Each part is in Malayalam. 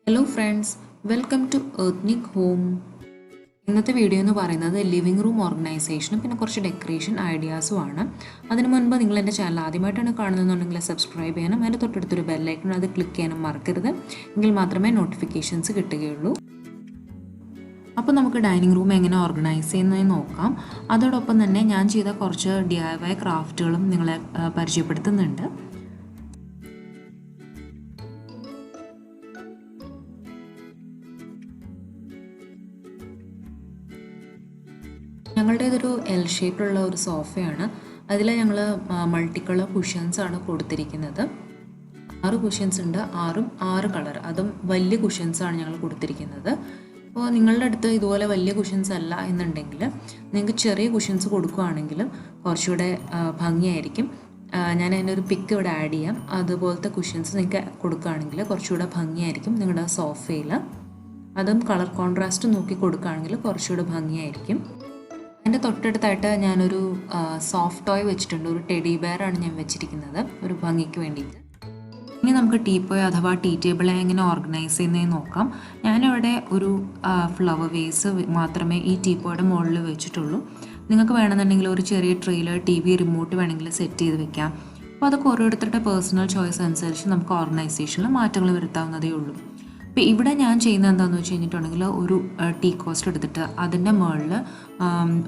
Hello friends, welcome to Earthnic home. ഇന്നത്തെ വീഡിയോ എന്ന് പറയുന്നത് ലിവിംഗ് റൂം ഓർഗനൈസേഷനും പിന്നെ കുറച്ച് ഡെക്കറേഷൻ ഐഡിയാസും ആണ്. അതിനു മുൻപ് നിങ്ങൾ എൻ്റെ ചാനൽ ആദ്യമായിട്ടാണ് കാണുന്നതെന്നുണ്ടെങ്കിൽ സബ്സ്ക്രൈബ് ചെയ്യാനും അതിൻ്റെ തൊട്ടടുത്തൊരു ബെല്ലൈക്കൺ അത് ക്ലിക്ക് ചെയ്യാനും മറക്കരുത്. എങ്കിൽ മാത്രമേ നോട്ടിഫിക്കേഷൻസ് കിട്ടുകയുള്ളൂ. അപ്പോൾ നമുക്ക് ഡൈനിങ് റൂം എങ്ങനെ ഓർഗനൈസ് ചെയ്യുന്നതെന്ന് നോക്കാം. അതോടൊപ്പം തന്നെ ഞാൻ ചെയ്ത കുറച്ച് DIY ക്രാഫ്റ്റുകളും നിങ്ങളെ പരിചയപ്പെടുത്തുന്നുണ്ട്. ഞങ്ങളുടെ ഇതൊരു ഷേപ്പിലുള്ള ഒരു സോഫയാണ്. അതിൽ ഞങ്ങൾ മൾട്ടി കളർ കുഷ്യൻസ് ആണ് കൊടുത്തിരിക്കുന്നത്. 6 കുഷ്യൻസ് ഉണ്ട്, 6 കളർ, അതും വലിയ കുഷ്യൻസ് ആണ് ഞങ്ങൾ കൊടുത്തിരിക്കുന്നത്. അപ്പോൾ നിങ്ങളുടെ അടുത്ത് ഇതുപോലെ വലിയ കുഷ്യൻസ് അല്ല എന്നുണ്ടെങ്കിൽ നിങ്ങൾക്ക് ചെറിയ കുഷ്യൻസ് കൊടുക്കുകയാണെങ്കിലും കുറച്ചുകൂടെ ഭംഗിയായിരിക്കും. ഞാൻ അതിൻ്റെ ഒരു പിക്ക് ഇവിടെ ആഡ് ചെയ്യാം. അതുപോലത്തെ കുഷ്യൻസ് നിങ്ങൾക്ക് കൊടുക്കുകയാണെങ്കിൽ കുറച്ചുകൂടെ ഭംഗിയായിരിക്കും നിങ്ങളുടെ സോഫയിൽ. അതും കളർ കോൺട്രാസ്റ്റ് നോക്കി കൊടുക്കുകയാണെങ്കിൽ കുറച്ചുകൂടെ ഭംഗിയായിരിക്കും. അതിൻ്റെ തൊട്ടടുത്തായിട്ട് ഞാനൊരു സോഫ്റ്റ് ടോയ് വെച്ചിട്ടുണ്ട്. ഒരു ടെഡി ബെയറാണ് ഞാൻ വെച്ചിരിക്കുന്നത് ഒരു ഭംഗിക്ക് വേണ്ടിയിട്ട്. ഇനി നമുക്ക് ടീപ്പോയ് അഥവാ ടീ ടേബിൾ എങ്ങനെ ഓർഗനൈസ് ചെയ്യുന്നതെന്ന് നോക്കാം. ഞാനിവിടെ ഒരു ഫ്ലവർ വേസ് മാത്രമേ ഈ ടീപ്പോയുടെ മുകളിൽ വെച്ചിട്ടുള്ളൂ. നിങ്ങൾക്ക് വേണമെന്നുണ്ടെങ്കിൽ ഒരു ചെറിയ ട്രെയിൽ TV റിമോട്ട് വേണമെങ്കിൽ സെറ്റ് ചെയ്ത് വെക്കാം. അപ്പോൾ അതൊക്കെ ഓരോരുത്തരുടെ പേഴ്സണൽ ചോയ്സ് അനുസരിച്ച് നമുക്ക് ഓർഗനൈസേഷനിൽ മാറ്റങ്ങൾ വരുത്താവുന്നതേ ഉള്ളൂ. അപ്പോൾ ഇവിടെ ഞാൻ ചെയ്യുന്നത് എന്താണെന്ന് വെച്ച് കഴിഞ്ഞിട്ടുണ്ടെങ്കിൽ ഒരു ടീ കോസ്റ്റ് എടുത്തിട്ട് അതിൻ്റെ മുകളിൽ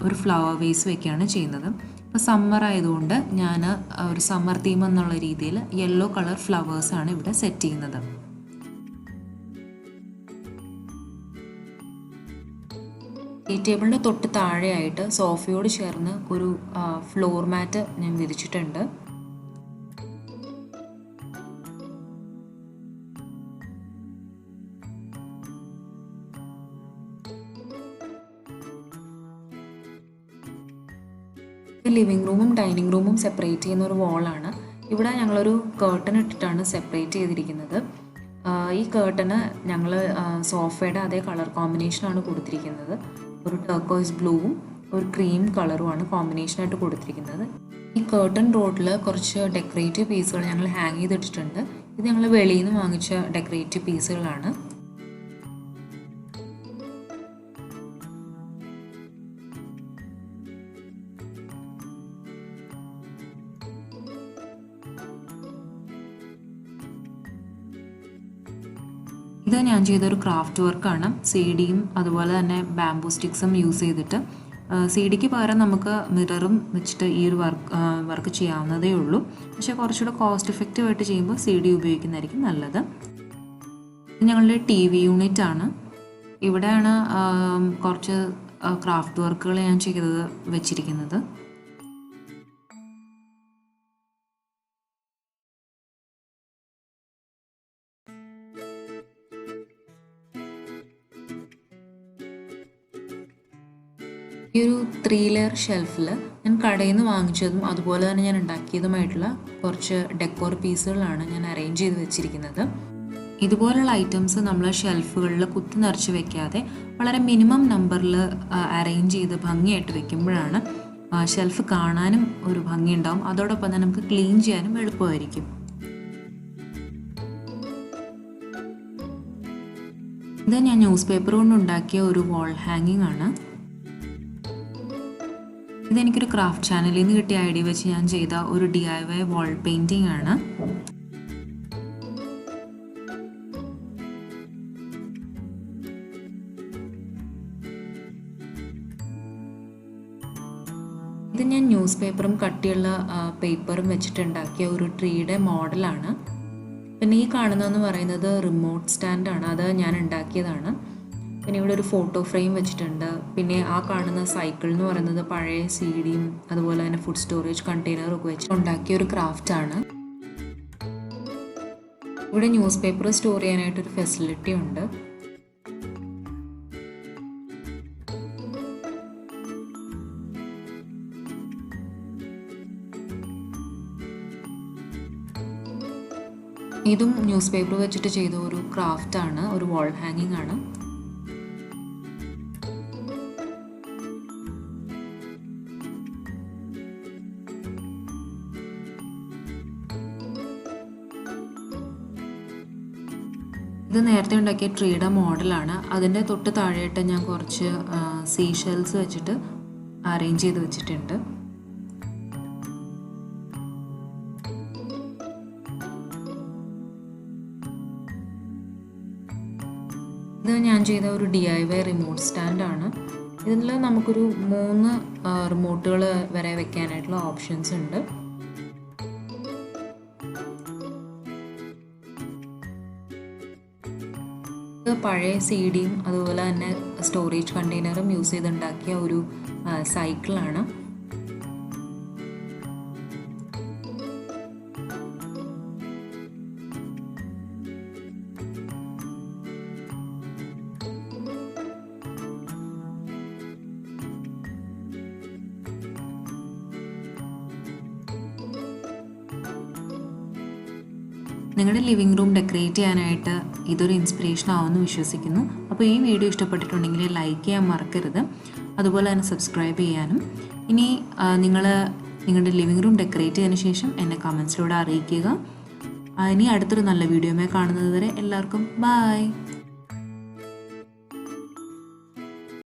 ഒരു ഫ്ലവർ വേസ് വെക്കുകയാണ് ചെയ്യുന്നത്. ഇപ്പോൾ സമ്മർ ആയതുകൊണ്ട് ഞാൻ ഒരു സമ്മർ തീം എന്നുള്ള രീതിയിൽ യെല്ലോ കളർ ഫ്ലവേഴ്സാണ് ഇവിടെ സെറ്റ് ചെയ്യുന്നത്. ടീ ടേബിളിൻ്റെ തൊട്ട് താഴെയായിട്ട് സോഫയോട് ചേർന്ന് ഒരു ഫ്ലോർ മാറ്റ് ഞാൻ വിരിച്ചിട്ടുണ്ട്. ലിവിംഗ് റൂമും ഡൈനിങ് റൂമും സെപ്പറേറ്റ് ചെയ്യുന്ന ഒരു വാളാണ്. ഇവിടെ ഞങ്ങളൊരു കേർട്ടൺ ഇട്ടിട്ടാണ് സെപ്പറേറ്റ് ചെയ്തിരിക്കുന്നത്. ഈ കേർട്ടന് ഞങ്ങൾ സോഫയുടെ അതേ കളർ കോമ്പിനേഷനാണ് കൊടുത്തിരിക്കുന്നത്. ഒരു ടർക്കോയ്സ് ബ്ലൂവും ഒരു ക്രീം കളറുമാണ് കോമ്പിനേഷനായിട്ട് കൊടുത്തിരിക്കുന്നത്. ഈ കേർട്ടൺ റോഡിൽ കുറച്ച് ഡെക്കറേറ്റീവ് പീസുകൾ ഞങ്ങൾ ഹാങ് ചെയ്തിട്ടിട്ടുണ്ട്. ഇത് ഞങ്ങൾ വെളിയിൽ നിന്ന് വാങ്ങിച്ച ഡെക്കറേറ്റീവ് പീസുകളാണ്. ഇത് ഞാൻ ചെയ്തൊരു ക്രാഫ്റ്റ് വർക്കാണ്. CDയും അതുപോലെ തന്നെ ബാംബൂ സ്റ്റിക്സും യൂസ് ചെയ്തിട്ട്. CDക്ക് പകരം നമുക്ക് മിററും വെച്ചിട്ട് ഈ ഒരു വർക്ക് ചെയ്യാവുന്നതേ ഉള്ളൂ. പക്ഷേ കുറച്ചുകൂടെ കോസ്റ്റ് എഫക്റ്റീവ് ആയിട്ട് ചെയ്യുമ്പോൾ CD ഉപയോഗിക്കുന്നതായിരിക്കും നല്ലത്. ഇത് ഞങ്ങളുടെ TV യൂണിറ്റ് ആണ്. ഇവിടെയാണ് കുറച്ച് ക്രാഫ്റ്റ് വർക്കുകൾ ഞാൻ ചെയ്തത് വെച്ചിരിക്കുന്നത്. ഈ ഒരു 3 ലെയർ ഷെൽഫിൽ ഞാൻ കടയിൽ നിന്ന് വാങ്ങിച്ചതും അതുപോലെ തന്നെ ഞാൻ ഉണ്ടാക്കിയതുമായിട്ടുള്ള കുറച്ച് ഡെക്കോർ പീസുകളാണ് ഞാൻ അറേഞ്ച് ചെയ്ത് വെച്ചിരിക്കുന്നത്. ഇതുപോലുള്ള ഐറ്റംസ് നമ്മൾ ഷെൽഫുകളിൽ കുത്തി നിറച്ച് വെക്കാതെ വളരെ മിനിമം നമ്പറിൽ അറേഞ്ച് ചെയ്ത് ഭംഗിയായിട്ട് വെക്കുമ്പോഴാണ് ഷെൽഫ് കാണാനും ഒരു ഭംഗിയുണ്ടാവും. അതോടൊപ്പം തന്നെ നമുക്ക് ക്ലീൻ ചെയ്യാനും എളുപ്പമായിരിക്കും. ഇത് ഞാൻ ന്യൂസ് പേപ്പർ കൊണ്ടുണ്ടാക്കിയ ഒരു വാൾ ഹാങ്ങിങ് ആണ്. ഇതെനിക്കൊരു ക്രാഫ്റ്റ് ചാനലിൽ നിന്ന് കിട്ടിയ ഐഡിയ വെച്ച് ഞാൻ ചെയ്ത ഒരു DIY വാൾ പെയിൻറ്റിംഗ് ആണ്. ഇത് ഞാൻ ന്യൂസ് പേപ്പറും കട്ടിയുള്ള പേപ്പറും വെച്ചിട്ടുണ്ടാക്കിയ ഒരു ട്രീയുടെ മോഡലാണ്. പിന്നെ ഈ കാണുന്നതെന്ന് പറയുന്നത് റിമോട്ട് സ്റ്റാൻഡാണ്. അത് ഞാൻ ഉണ്ടാക്കിയതാണ്. പിന്നെ ഇവിടെ ഒരു ഫോട്ടോ ഫ്രെയിം വെച്ചിട്ടുണ്ട്. പിന്നെ ആ കാണുന്ന സൈക്കിൾ എന്ന് പറയുന്നത് പഴയ CDയും അതുപോലെ തന്നെ ഫുഡ് സ്റ്റോറേജ് കണ്ടെയ്നറും ഒക്കെ വെച്ച് ഉണ്ടാക്കിയ ഒരു ക്രാഫ്റ്റാണ്. ഇവിടെ ന്യൂസ് പേപ്പർ സ്റ്റോർ ചെയ്യാനായിട്ടൊരു ഫെസിലിറ്റി ഉണ്ട്. ഇതും ന്യൂസ് പേപ്പർ വെച്ചിട്ട് ചെയ്ത ഒരു ക്രാഫ്റ്റാണ്, ഒരു വാൾ ഹാങ്ങിങ് ആണ്. ഇത് നേരത്തെ ഉണ്ടാക്കിയ ട്രീയുടെ മോഡലാണ്. അതിൻ്റെ തൊട്ട് താഴെയായിട്ട് ഞാൻ കുറച്ച് സീഷെൽസ് വെച്ചിട്ട് അറേഞ്ച് ചെയ്ത് വെച്ചിട്ടുണ്ട്. ഇത് ഞാൻ ചെയ്ത ഒരു DIY റിമോട്ട് സ്റ്റാൻഡാണ്. ഇതിൽ നമുക്കൊരു 3 റിമോട്ടുകൾ വരെ വെക്കാനായിട്ടുള്ള ഓപ്ഷൻസ് ഉണ്ട്. ഇത് പഴയ CD-യും അതുപോലെ തന്നെ സ്റ്റോറേജ് കണ്ടെയ്നറും യൂസ് ചെയ്തുണ്ടാക്കിയ ഒരു സൈക്കിളാണ്. നിങ്ങളുടെ ലിവിങ് റൂം ഡെക്കറേറ്റ് ചെയ്യാനായിട്ട് ഇതൊരു ഇൻസ്പിറേഷൻ ആവുമെന്ന് വിശ്വസിക്കുന്നു. അപ്പോൾ ഈ വീഡിയോ ഇഷ്ടപ്പെട്ടിട്ടുണ്ടെങ്കിൽ ലൈക്ക് ചെയ്യാൻ മറക്കരുത്. അതുപോലെ തന്നെ സബ്സ്ക്രൈബ് ചെയ്യാനും. ഇനി നിങ്ങളുടെ ലിവിങ് റൂം ഡെക്കറേറ്റ് ചെയ്തതിന് ശേഷം എന്നെ കമൻസിലൂടെ അറിയിക്കുക. ഇനി അടുത്തൊരു നല്ല വീഡിയോയുമായി കാണുന്നത് വരെ എല്ലാവർക്കും ബൈ.